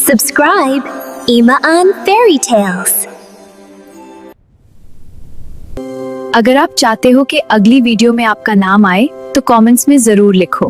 Subscribe Imaan Fairy Tales। अगर आप चाहते हो कि अगली वीडियो में आपका नाम आए तो कमेंट्स में जरूर लिखो।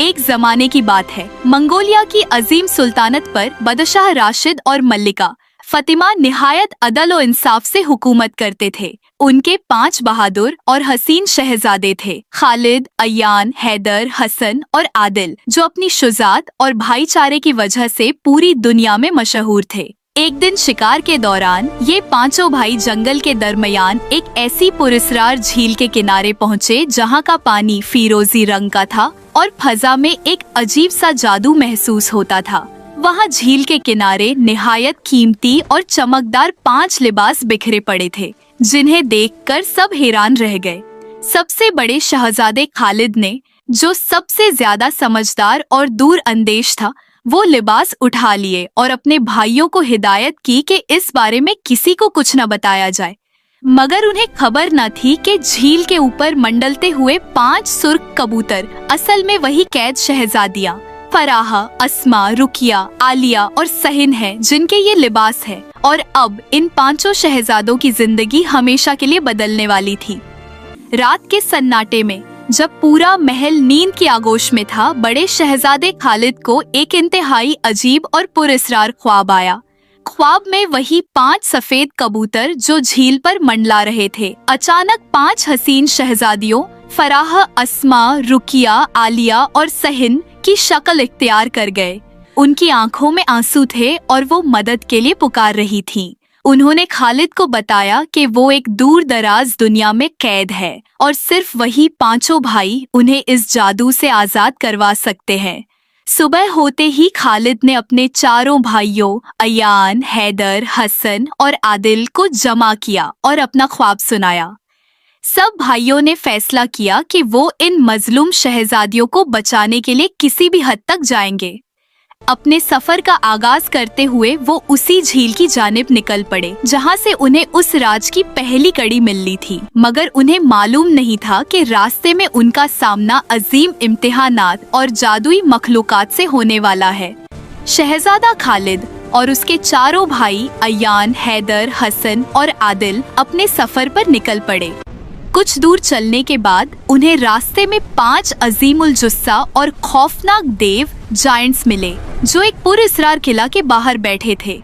एक जमाने की बात है, मंगोलिया की अजीम सुल्तानत पर बादशाह राशिद और मल्लिका फतिमा निहायत अदल और इंसाफ से हुकूमत करते थे। उनके 5 बहादुर और हसीन शहजादे थे, खालिद, अयान, हैदर, हसन और आदिल, जो अपनी शुजात और भाईचारे की वजह से पूरी दुनिया में मशहूर थे। एक दिन शिकार के दौरान ये 5 भाई जंगल के दरमियान एक ऐसी पुरस्कार झील के किनारे पहुँचे जहाँ का पानी फिरोजी रंग का था और फजा में एक अजीब सा जादू महसूस होता था। वहाँ झील के किनारे निहायत कीमती और चमकदार 5 लिबास बिखरे पड़े थे, जिन्हें देखकर सब हैरान रह गए। सबसे बड़े शहजादे खालिद ने, जो सबसे ज्यादा समझदार और दूर अंदेश था, वो लिबास उठा लिए और अपने भाइयों को हिदायत की कि इस बारे में किसी को कुछ न बताया जाए। मगर उन्हें खबर न थी कि झील के ऊपर मंडलते हुए 5 सुर्ख कबूतर असल में वही कैद शहजादियाँ फराह, अस्मा, रुकिया, आलिया और सहिन है, जिनके ये लिबास है। और अब इन 5 शहजादों की जिंदगी हमेशा के लिए बदलने वाली थी। रात के सन्नाटे में जब पूरा महल नींद की आगोश में था, बड़े शहजादे खालिद को एक इंतहाई अजीब और पुरस्कार ख्वाब आया। ख्वाब में वही 5 सफेद कबूतर जो झील पर मंडला रहे थे, अचानक 5 हसीन शहजादियों फराह, अस्मा, रुकिया, आलिया और सहिन की शक्ल इख्तियार कर गए। उनकी आंखों में आंसू थे और वो मदद के लिए पुकार रही थीं। उन्होंने खालिद को बताया कि वो एक दूर दराज दुनिया में कैद है और सिर्फ वही 5 भाई उन्हें इस जादू से आजाद करवा सकते हैं। सुबह होते ही खालिद ने अपने 4 भाइयों अयान, हैदर, हसन और आदिल को जमा किया और अपना ख्वाब सुनाया। सब भाइयों ने फैसला किया कि वो इन मजलूम शहजादियों को बचाने के लिए किसी भी हद तक जाएंगे। अपने सफर का आगाज करते हुए वो उसी झील की जानिब निकल पड़े जहाँ से उन्हें उस राज की पहली कड़ी मिलनी थी। मगर उन्हें मालूम नहीं था कि रास्ते में उनका सामना अजीम इम्तिहानात और जादुई मखलूकात से होने वाला है। शहजादा खालिद और उसके 4 भाई अयान, हैदर, हसन और आदिल अपने सफर पर निकल पड़े। कुछ दूर चलने के बाद उन्हें रास्ते में 5 अजीमुल जुस्सा और खौफनाक देव जायंट्स मिले, जो एक पुरस्कार किला के बाहर बैठे थे।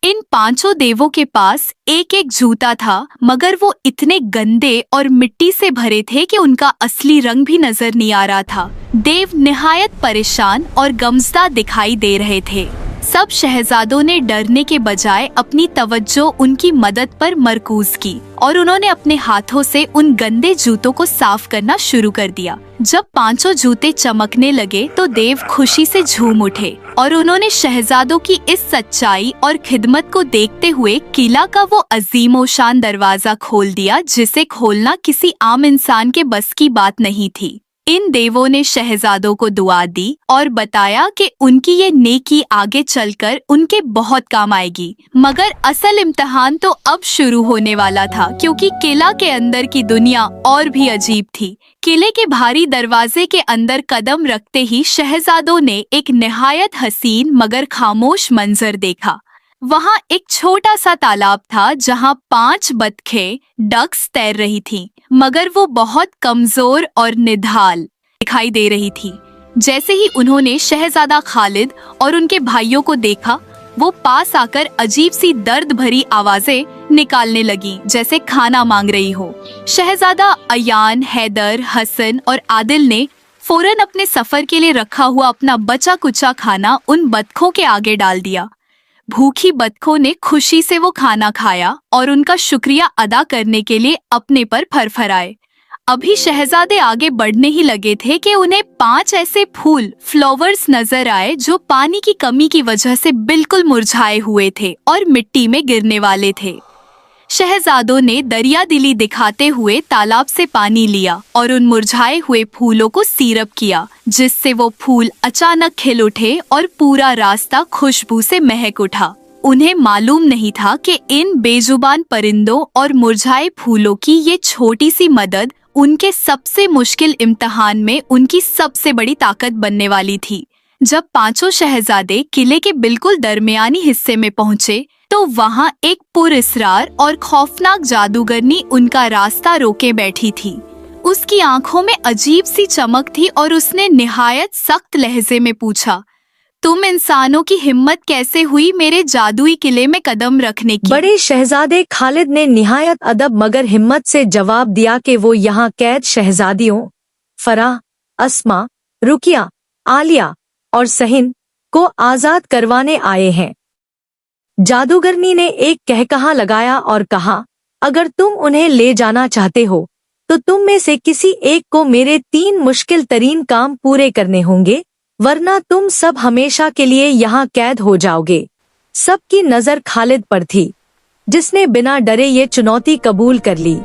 इन 5 देवों के पास एक एक जूता था, मगर वो इतने गंदे और मिट्टी से भरे थे कि उनका असली रंग भी नजर नहीं आ रहा था। देव निहायत परेशान और गमज़दा दिखाई दे रहे थे। सब शहजादों ने डरने के बजाय अपनी तवज्जो उनकी मदद पर मरकूज की और उन्होंने अपने हाथों से उन गंदे जूतों को साफ करना शुरू कर दिया। जब 5 जूते चमकने लगे तो देव खुशी से झूम उठे और उन्होंने शहजादों की इस सच्चाई और खिदमत को देखते हुए किला का वो अजीमोशान दरवाजा खोल दिया, जिसे खोलना किसी आम इंसान के बस की बात नहीं थी। इन देवों ने शहजादों को दुआ दी और बताया कि उनकी ये नेकी आगे चलकर उनके बहुत काम आएगी। मगर असल इम्तिहान तो अब शुरू होने वाला था, क्योंकि किला के अंदर की दुनिया और भी अजीब थी। किले के भारी दरवाजे के अंदर कदम रखते ही शहजादों ने एक निहायत हसीन मगर खामोश मंजर देखा। वहाँ एक छोटा सा तालाब था जहाँ 5 बतखें डक्स तैर रही थीं, मगर वो बहुत कमजोर और निढाल दिखाई दे रही थी। जैसे ही उन्होंने शहजादा खालिद और उनके भाइयों को देखा, वो पास आकर अजीब सी दर्द भरी आवाजें निकालने लगी, जैसे खाना मांग रही हो। शहजादा अयान, हैदर, हसन और आदिल ने फौरन अपने सफर के लिए रखा हुआ अपना बचा कुचा खाना उन बतखों के आगे डाल दिया। भूखी बतखों ने खुशी से वो खाना खाया और उनका शुक्रिया अदा करने के लिए अपने पर फरफराए। अभी शहजादे आगे बढ़ने ही लगे थे कि उन्हें 5 ऐसे फूल फ्लावर्स नजर आए जो पानी की कमी की वजह से बिल्कुल मुरझाए हुए थे और मिट्टी में गिरने वाले थे। शहजादों ने दरिया दिली दिखाते हुए तालाब से पानी लिया और उन मुरझाए हुए फूलों को सीरप किया, जिससे वो फूल अचानक खिल उठे और पूरा रास्ता खुशबू से महक उठा। उन्हें मालूम नहीं था कि इन बेजुबान परिंदों और मुरझाए फूलों की ये छोटी सी मदद उनके सबसे मुश्किल इम्तिहान में उनकी सबसे बड़ी ताकत बनने वाली थी। जब पांचों शहजादे किले के बिल्कुल दरमियानी हिस्से में पहुंचे तो वहां एक पुरअसरार और खौफनाक जादूगरनी उनका रास्ता रोके बैठी थी। उसकी आंखों में अजीब सी चमक थी और उसने निहायत सख्त लहजे में पूछा, तुम इंसानों की हिम्मत कैसे हुई मेरे जादुई किले में कदम रखने की? बड़े शहजादे खालिद ने निहायत अदब मगर हिम्मत से जवाब दिया कि वो यहाँ कैद शहजादियों फराह, अस्मा, रुकिया, आलिया और सहिन को आजाद करवाने आए हैं। जादूगरनी ने एक कहकहा लगाया और कहा, अगर तुम उन्हें ले जाना चाहते हो तो तुम में से किसी एक को मेरे 3 मुश्किल तरीन काम पूरे करने होंगे, वरना तुम सब हमेशा के लिए यहाँ कैद हो जाओगे। सबकी नजर खालिद पर थी, जिसने बिना डरे ये चुनौती कबूल कर ली।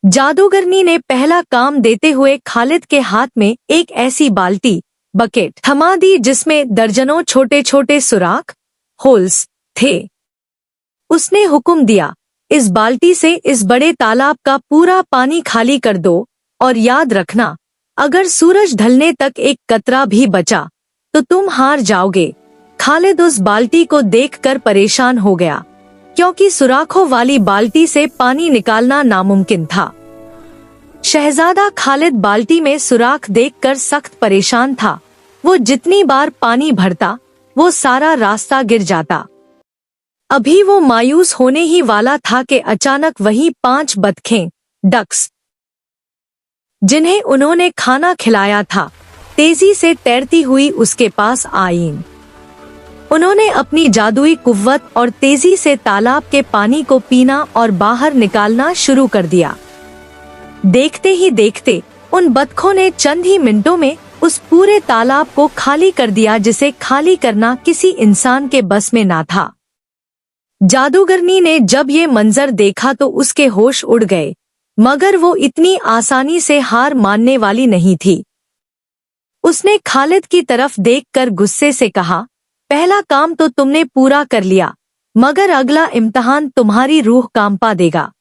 जादूगरनी ने पहला काम देते हुए खालिद के हाथ में एक ऐसी बाल्टी बकेट थमा दी जिसमें दर्जनों छोटे छोटे सुराख होल्स थे। उसने हुक्म दिया, इस बाल्टी से इस बड़े तालाब का पूरा पानी खाली कर दो और याद रखना, अगर सूरज ढलने तक एक कतरा भी बचा तो तुम हार जाओगे। खालिद उस बाल्टी को देखकर परेशान हो गया, क्योंकि सुराखों वाली बाल्टी से पानी निकालना नामुमकिन था। शहजादा खालिद बाल्टी में सुराख देखकर सख्त परेशान था। वो जितनी बार पानी भरता वो सारा रास्ता गिर जाता। अभी वो मायूस होने ही वाला था कि अचानक वही 5 बतखें डक्स, जिन्हें उन्होंने खाना खिलाया था, तेजी से तैरती हुई उसके पास आईं। उन्होंने अपनी जादुई कुव्वत और तेजी से तालाब के पानी को पीना और बाहर निकालना शुरू कर दिया। देखते ही देखते उन बतखों ने चंद ही मिनटों में उस पूरे तालाब को खाली कर दिया, जिसे खाली करना किसी इंसान के बस में ना था। जादूगरनी ने जब ये मंजर देखा तो उसके होश उड़ गए, मगर वो इतनी आसानी से हार मानने वाली नहीं थी। उसने खालिद की तरफ देखकर गुस्से से कहा, पहला काम तो तुमने पूरा कर लिया, मगर अगला इम्तिहान तुम्हारी रूह कांपा देगा।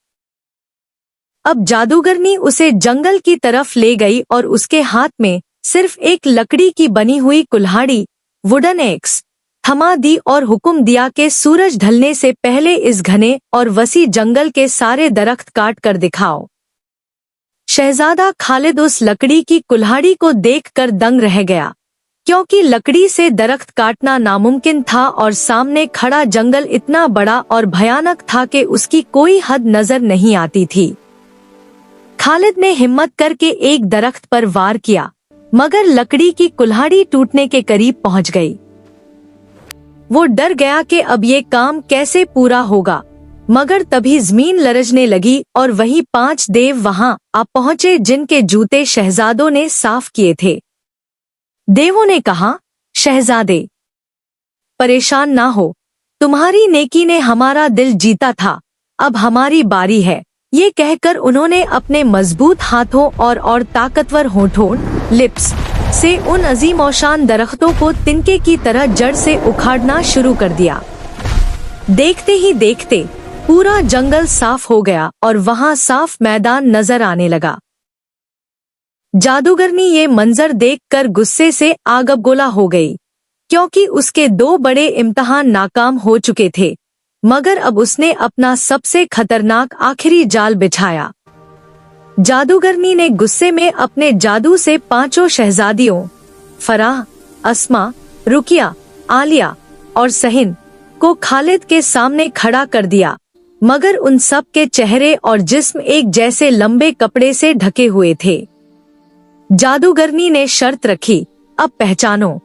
अब जादूगरनी उसे जंगल की तरफ ले गई और उसके हाथ में सिर्फ एक लकड़ी की बनी हुई कुल्हाड़ी वुडन एक्स थमा दी और हुक्म दिया कि सूरज ढलने से पहले इस घने और वसी जंगल के सारे दरख्त काट कर दिखाओ। शहजादा खालिद उस लकड़ी की कुल्हाड़ी को देखकर दंग रह गया, क्योंकि लकड़ी से दरख्त काटना नामुमकिन था और सामने खड़ा जंगल इतना बड़ा और भयानक था कि उसकी कोई हद नजर नहीं आती थी। खालिद ने हिम्मत करके एक दरख्त पर वार किया, मगर लकड़ी की कुल्हाड़ी टूटने के करीब पहुंच गई। वो डर गया कि अब ये काम कैसे पूरा होगा, मगर तभी जमीन लरजने लगी और वही 5 देव वहां आ पहुंचे जिनके जूते शहजादों ने साफ किए थे। देवों ने कहा, शहजादे परेशान ना हो, तुम्हारी नेकी ने हमारा दिल जीता था, अब हमारी बारी है। ये कहकर उन्होंने अपने मजबूत हाथों और ताकतवर होठों लिप्स से उन अजीम और शान दरख्तों को तिनके की तरह जड़ से उखाड़ना शुरू कर दिया। देखते ही देखते पूरा जंगल साफ हो गया और वहां साफ मैदान नजर आने लगा। जादूगरनी ये मंजर देखकर गुस्से से आगबगोला हो गई, क्योंकि उसके 2 बड़े इम्तिहान नाकाम हो चुके थे, मगर अब उसने अपना सबसे खतरनाक आखिरी जाल बिछाया। जादूगरनी ने गुस्से में अपने जादू से 5 शहजादियों फराह, अस्मा, रुकिया, आलिया और सहिन को खालिद के सामने खड़ा कर दिया, मगर उन सब के चेहरे और जिस्म एक जैसे लंबे कपड़े से ढके हुए थे। जादूगरनी ने शर्त रखी, अब पहचानो,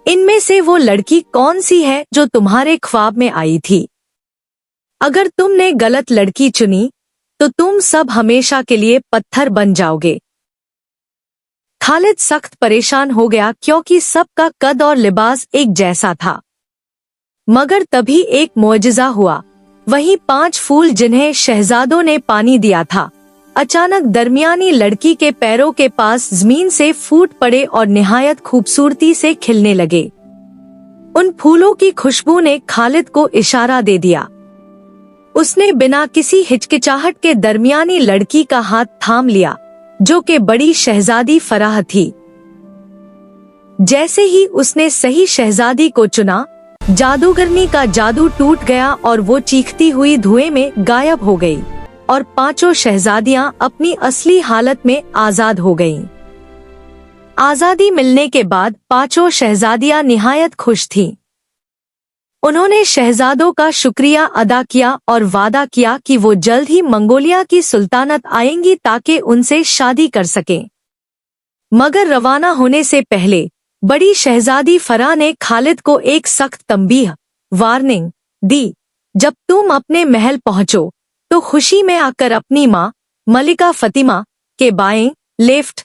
इनमें से वो लड़की कौन सी है जो तुम्हारे ख्वाब में आई थी। अगर तुमने गलत लड़की चुनी तो तुम सब हमेशा के लिए पत्थर बन जाओगे। खालिद सख्त परेशान हो गया, क्योंकि सबका कद और लिबास एक जैसा था। मगर तभी एक मौजज़ा हुआ। वही 5 फूल जिन्हें शहजादों ने पानी दिया था, अचानक दरमियानी लड़की के पैरों के पास जमीन से फूट पड़े और निहायत खूबसूरती से खिलने लगे। उन फूलों की खुशबू ने खालिद को इशारा दे दिया। उसने बिना किसी हिचकिचाहट के दरमियानी लड़की का हाथ थाम लिया, जो कि बड़ी शहजादी फराह थी। जैसे ही उसने सही शहजादी को चुना, जादूगरनी का जादू टूट गया और वो चीखती हुई धुएं में गायब हो गई और पांचों शहजादियां अपनी असली हालत में आजाद हो गईं। आजादी मिलने के बाद पांचों शहजादियां निहायत खुश थीं। उन्होंने शहजादों का शुक्रिया अदा किया और वादा किया कि वो जल्द ही मंगोलिया की सुल्तानत आएंगी ताकि उनसे शादी कर सकें। मगर रवाना होने से पहले बड़ी शहजादी फराह ने खालिद को एक सख्त तंबीह वार्निंग दी, जब तुम अपने महल पहुंचो तो खुशी में आकर अपनी माँ मलिका फतिमा के बाएं लेफ्ट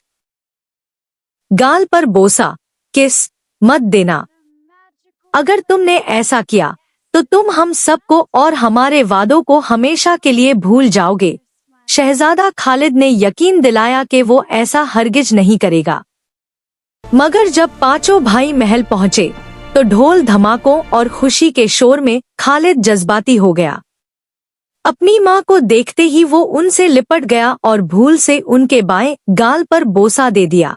गाल पर बोसा किस मत देना। अगर तुमने ऐसा किया तो तुम हम सबको और हमारे वादों को हमेशा के लिए भूल जाओगे। शहजादा खालिद ने यकीन दिलाया कि वो ऐसा हरगिज नहीं करेगा। मगर जब पांचों भाई महल पहुंचे तो ढोल धमाकों और खुशी के शोर में खालिद जज्बाती हो गया। अपनी माँ को देखते ही वो उनसे लिपट गया और भूल से उनके बाएं गाल पर बोसा दे दिया।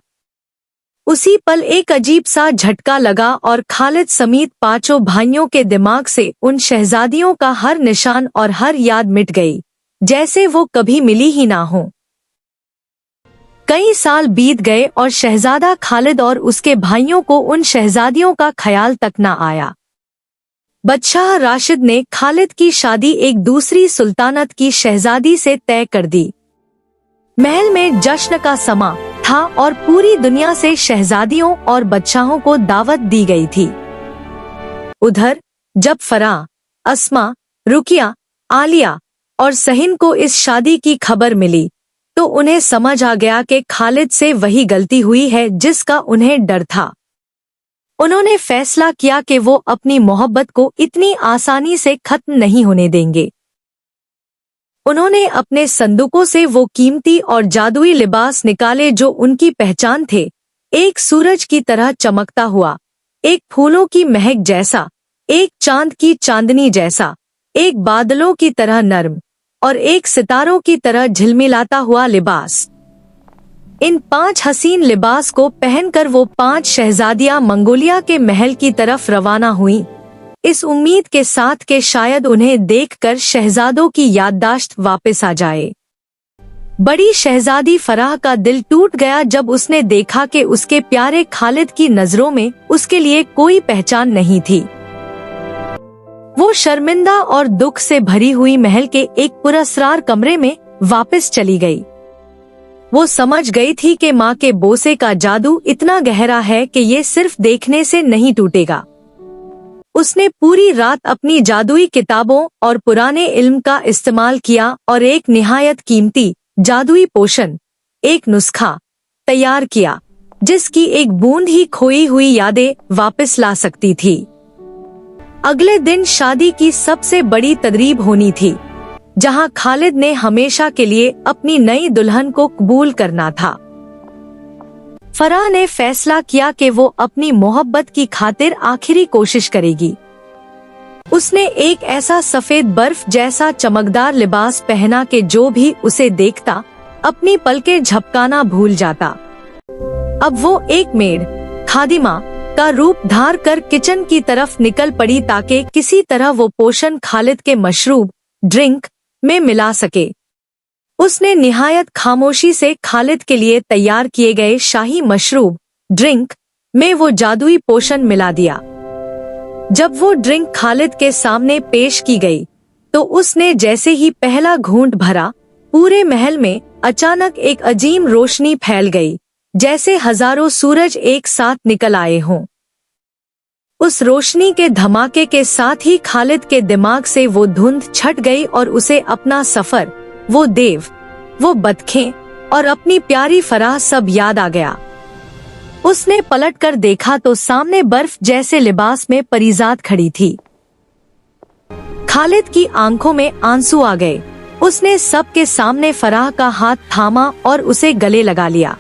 उसी पल एक अजीब सा झटका लगा और खालिद समेत पांचों भाइयों के दिमाग से उन शहजादियों का हर निशान और हर याद मिट गई, जैसे वो कभी मिली ही ना हो। कई साल बीत गए और शहजादा खालिद और उसके भाइयों को उन शहजादियों का ख्याल तक न आया। बादशाह राशिद ने खालिद की शादी एक दूसरी सुल्तानत की शहजादी से तय कर दी। महल में जश्न का समा था और पूरी दुनिया से शहजादियों और बादशाहों को दावत दी गई थी। उधर जब फराह, अस्मा, रुकिया, आलिया और सहिन को इस शादी की खबर मिली तो उन्हें समझ आ गया कि खालिद से वही गलती हुई है जिसका उन्हें डर था। उन्होंने फैसला किया कि वो अपनी मोहब्बत को इतनी आसानी से खत्म नहीं होने देंगे। उन्होंने अपने संदूकों से वो कीमती और जादुई लिबास निकाले जो उनकी पहचान थे, एक सूरज की तरह चमकता हुआ, एक फूलों की महक जैसा, एक चांद की चांदनी जैसा, एक बादलों की तरह नर्म और एक सितारों की तरह झिलमिलाता हुआ लिबास। इन 5 हसीन लिबास को पहनकर वो 5 शहजादियां मंगोलिया के महल की तरफ रवाना हुईं, इस उम्मीद के साथ कि शायद उन्हें देखकर शहजादों की याददाश्त वापस आ जाए। बड़ी शहजादी फराह का दिल टूट गया जब उसने देखा कि उसके प्यारे खालिद की नजरों में उसके लिए कोई पहचान नहीं थी। वो शर्मिंदा और दुख से भरी हुई महल के एक पुरस्कार कमरे में वापस चली गई। वो समझ गई थी कि माँ के बोसे का जादू इतना गहरा है कि ये सिर्फ देखने से नहीं टूटेगा। उसने पूरी रात अपनी जादुई किताबों और पुराने इल्म का इस्तेमाल किया और एक निहायत कीमती जादुई पोशन, एक नुस्खा तैयार किया जिसकी एक बूंद ही खोई हुई यादें वापस ला सकती थी। अगले दिन शादी की सबसे बड़ी तकरीब होनी थी, जहां खालिद ने हमेशा के लिए अपनी नई दुल्हन को कबूल करना था। फराह ने फैसला किया कि वो अपनी मोहब्बत की खातिर आखिरी कोशिश करेगी। उसने एक ऐसा सफेद बर्फ जैसा चमकदार लिबास पहना कि जो भी उसे देखता अपनी पलकें झपकाना भूल जाता। अब वो एक मेड खादिमा का रूप धार कर किचन की तरफ निकल पड़ी ताकि किसी तरह वो पोषण खालिद के मशरूब ड्रिंक में मिला सके। उसने निहायत खामोशी से खालिद के लिए तैयार किए गए शाही मशरूब ड्रिंक में वो जादुई पोषण मिला दिया। जब वो ड्रिंक खालिद के सामने पेश की गई तो उसने जैसे ही पहला घूंट भरा, पूरे महल में अचानक एक अजीब रोशनी फैल गई, जैसे हजारों सूरज एक साथ निकल आए हों। उस रोशनी के धमाके के साथ ही खालिद के दिमाग से वो धुंध छट गई और उसे अपना सफर, वो देव, वो बतखें और अपनी प्यारी फराह सब याद आ गया। उसने पलटकर देखा तो सामने बर्फ जैसे लिबास में परीजाद खड़ी थी। खालिद की आंखों में आंसू आ गए। उसने सबके सामने फराह का हाथ थामा और उसे गले लगा लिया।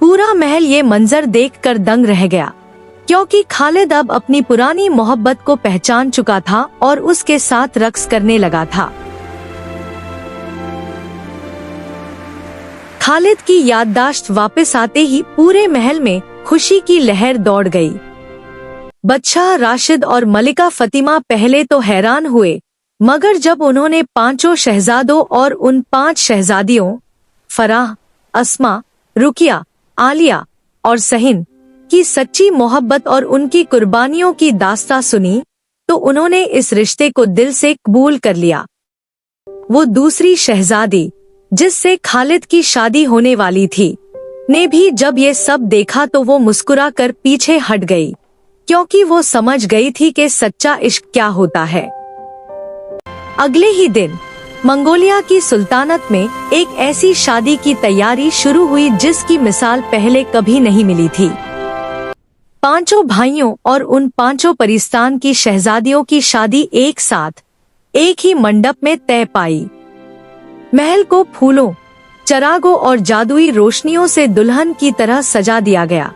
पूरा महल ये मंजर देखकर दंग रह गया, क्योंकि खालिद अब अपनी पुरानी मोहब्बत को पहचान चुका था और उसके साथ रक्स करने लगा था। खालिद की याददाश्त वापस आते ही पूरे महल में खुशी की लहर दौड़ गई। बादशाह राशिद और मलिका फतिमा पहले तो हैरान हुए, मगर जब उन्होंने पांचों शहजादों और उन 5 शहजादियों फराह, अस्मा, रुकिया, आलिया और सहिन की सच्ची मोहब्बत और उनकी कुर्बानियों की दास्तां सुनी, तो उन्होंने इस रिश्ते को दिल से कबूल कर लिया। वो दूसरी शहजादी, जिससे खालिद की शादी होने वाली थी, ने भी जब ये सब देखा तो वो मुस्कुरा कर पीछे हट गई, क्योंकि वो समझ गई थी कि सच्चा इश्क क्या होता है। अगले ही दिन मंगोलिया की सुल्तानत में एक ऐसी शादी की तैयारी शुरू हुई जिसकी मिसाल पहले कभी नहीं मिली थी। 5 भाइयों और उन 5 परिस्तान की शहजादियों की शादी एक साथ एक ही मंडप में तय पाई। महल को फूलों, चरागों और जादुई रोशनियों से दुल्हन की तरह सजा दिया गया।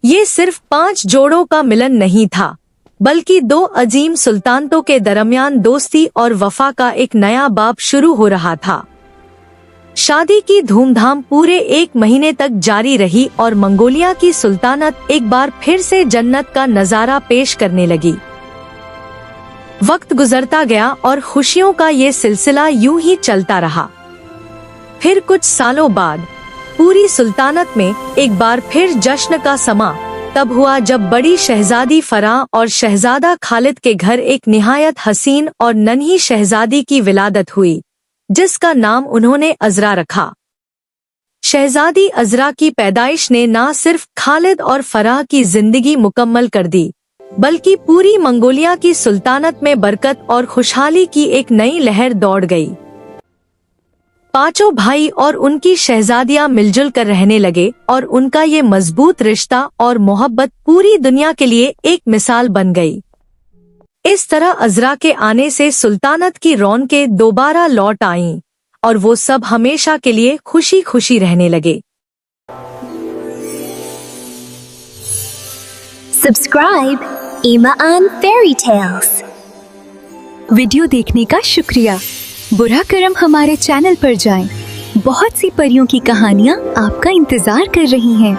ये सिर्फ 5 जोड़ों का मिलन नहीं था, बल्कि 2 अजीम सुल्तानतों के दरमियान दोस्ती और वफा का एक नया बाब शुरू हो रहा था। शादी की धूमधाम पूरे 1 महीने तक जारी रही और मंगोलिया की सुल्तानत एक बार फिर से जन्नत का नजारा पेश करने लगी। वक्त गुजरता गया और खुशियों का ये सिलसिला यूं ही चलता रहा। फिर कुछ सालों बाद पूरी सुल्तानत में एक बार फिर जश्न का समा तब हुआ जब बड़ी शहजादी फराह और शहजादा खालिद के घर एक निहायत हसीन और नन्ही शहजादी की विलादत हुई, जिसका नाम उन्होंने अजरा रखा। शहजादी अजरा की पैदाइश ने न सिर्फ खालिद और फराह की जिंदगी मुकम्मल कर दी, बल्कि पूरी मंगोलिया की सुल्तानत में बरकत और खुशहाली की एक नई लहर दौड़ गई। 5 भाई और उनकी शहजादियां मिलजुल कर रहने लगे और उनका ये मजबूत रिश्ता और मोहब्बत पूरी दुनिया के लिए एक मिसाल बन गई। इस तरह अजरा के आने से सुल्तानत की रौनकें दोबारा लौट आईं और वो सब हमेशा के लिए खुशी खुशी रहने लगे। Subscribe Imaan Fairy Tales. Video देखने का शुक्रिया। बुरा करम हमारे चैनल पर जाएं। बहुत सी परियों की कहानियाँ आपका इंतजार कर रही हैं।